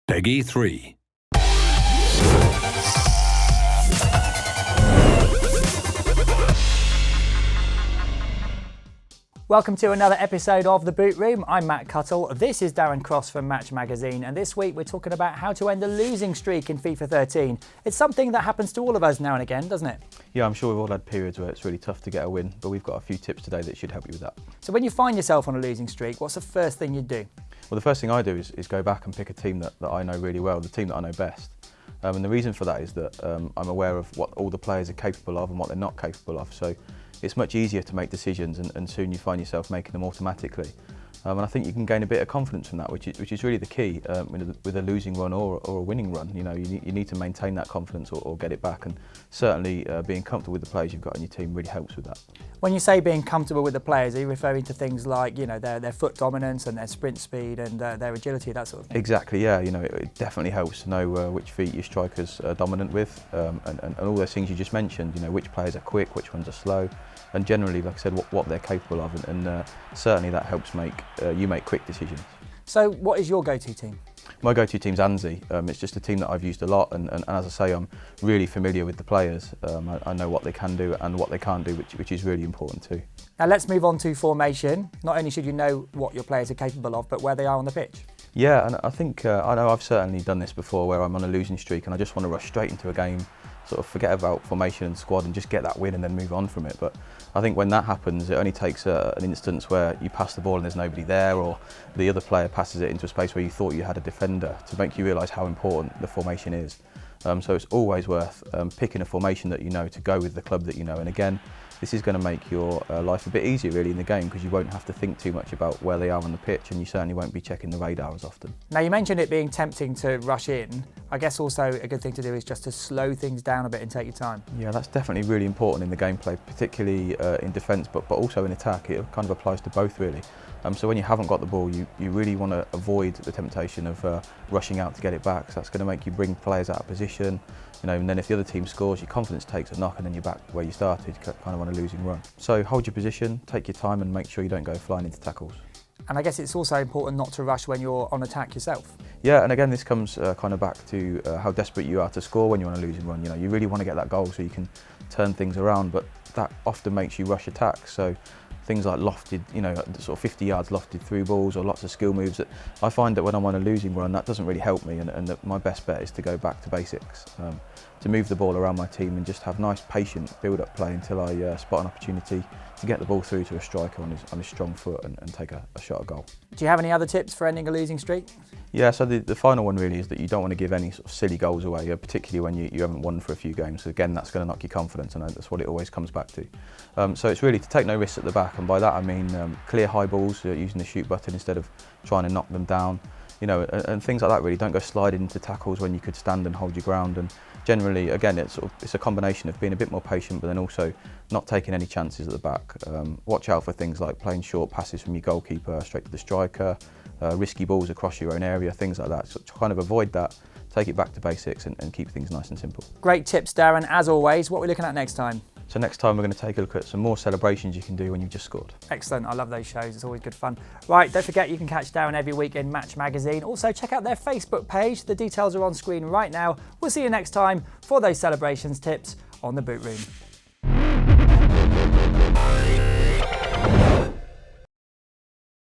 Peggy 3. Welcome to another episode of The Boot Room. I'm Matt Cuttle. This is Darren Cross from Match Magazine, and this week we're talking about how to end a losing streak in FIFA 13. It's something that happens to all of us now and again, doesn't it? Yeah, I'm sure we've all had periods where it's really tough to get a win, but we've got a few tips today that should help you with that. So when you find yourself on a losing streak, what's the first thing you do? Well, the first thing I do is go back and pick a team that I know really well, the team that I know best. And the reason for that is that I'm aware of what all the players are capable of and what they're not capable of. So it's much easier to make decisions, and soon you find yourself making them automatically. And I think you can gain a bit of confidence from that, which is really the key with a losing run or a winning run. You know, you need to maintain that confidence or get it back, and certainly being comfortable with the players you've got on your team really helps with that. When you say being comfortable with the players, are you referring to things like, you know, their foot dominance and their sprint speed and their agility, that sort of thing? Exactly, yeah. You know, it definitely helps to know which feet your strikers are dominant with, and all those things you just mentioned. You know, which players are quick, which ones are slow, and generally, like I said, what they're capable of, and certainly that helps you make quick decisions. So what is your go-to team? My go-to team's Anzi. It's just a team that I've used a lot, and as I say, I'm really familiar with the players. I know what they can do and what they can't do, which is really important too. Now let's move on to formation. Not only should you know what your players are capable of, but where they are on the pitch. Yeah, and I think I know I've certainly done this before, where I'm on a losing streak and I just want to rush straight into a game, sort of forget about formation and squad and just get that win and then move on from it. But I think when that happens, it only takes an instance where you pass the ball and there's nobody there, or the other player passes it into a space where you thought you had a defender, to make you realise how important the formation is. So it's always worth picking a formation that you know to go with the club that you know. And again, this is going to make your life a bit easier really in the game, because you won't have to think too much about where they are on the pitch, and you certainly won't be checking the radar as often. Now you mentioned it being tempting to rush in. I guess also a good thing to do is just to slow things down a bit and take your time. Yeah, that's definitely really important in the gameplay, particularly in defence, but also in attack. It kind of applies to both really. So when you haven't got the ball, you really want to avoid the temptation of rushing out to get it back. So that's going to make you bring players out of position. You know, and then if the other team scores, your confidence takes a knock, and then you're back where you started, kind of on a losing run. So hold your position, take your time, and make sure you don't go flying into tackles. And I guess it's also important not to rush when you're on attack yourself. Yeah, and again, this comes kind of back to how desperate you are to score when you're on a losing run. You know, you really want to get that goal so you can turn things around, but that often makes you rush attack. So things like lofted, you know, sort of 50 yards lofted through balls, or lots of skill moves, that I find that when I'm on a losing run, that doesn't really help me, and that my best bet is to go back to basics, to move the ball around my team and just have nice, patient build-up play until I spot an opportunity to get the ball through to a striker on his strong foot and take a shot at goal. Do you have any other tips for ending a losing streak? Yeah, so the final one really is that you don't want to give any sort of silly goals away, particularly when you haven't won for a few games. So again, that's going to knock your confidence, and that's what it always comes back to. So it's really to take no risks at the back, and by that I mean clear high balls, using the shoot button instead of trying to knock them down. You know, and things like that really. Don't go sliding into tackles when you could stand and hold your ground. And generally, again, it's a combination of being a bit more patient, but then also not taking any chances at the back. Watch out for things like playing short passes from your goalkeeper straight to the striker, risky balls across your own area, things like that. So to kind of avoid that, take it back to basics and keep things nice and simple. Great tips, Darren. As always, what are we looking at next time? So next time we're going to take a look at some more celebrations you can do when you've just scored. Excellent, I love those shows, it's always good fun. Right, don't forget you can catch Darren every week in Match Magazine. Also check out their Facebook page, the details are on screen right now. We'll see you next time for those celebrations tips on The Boot Room.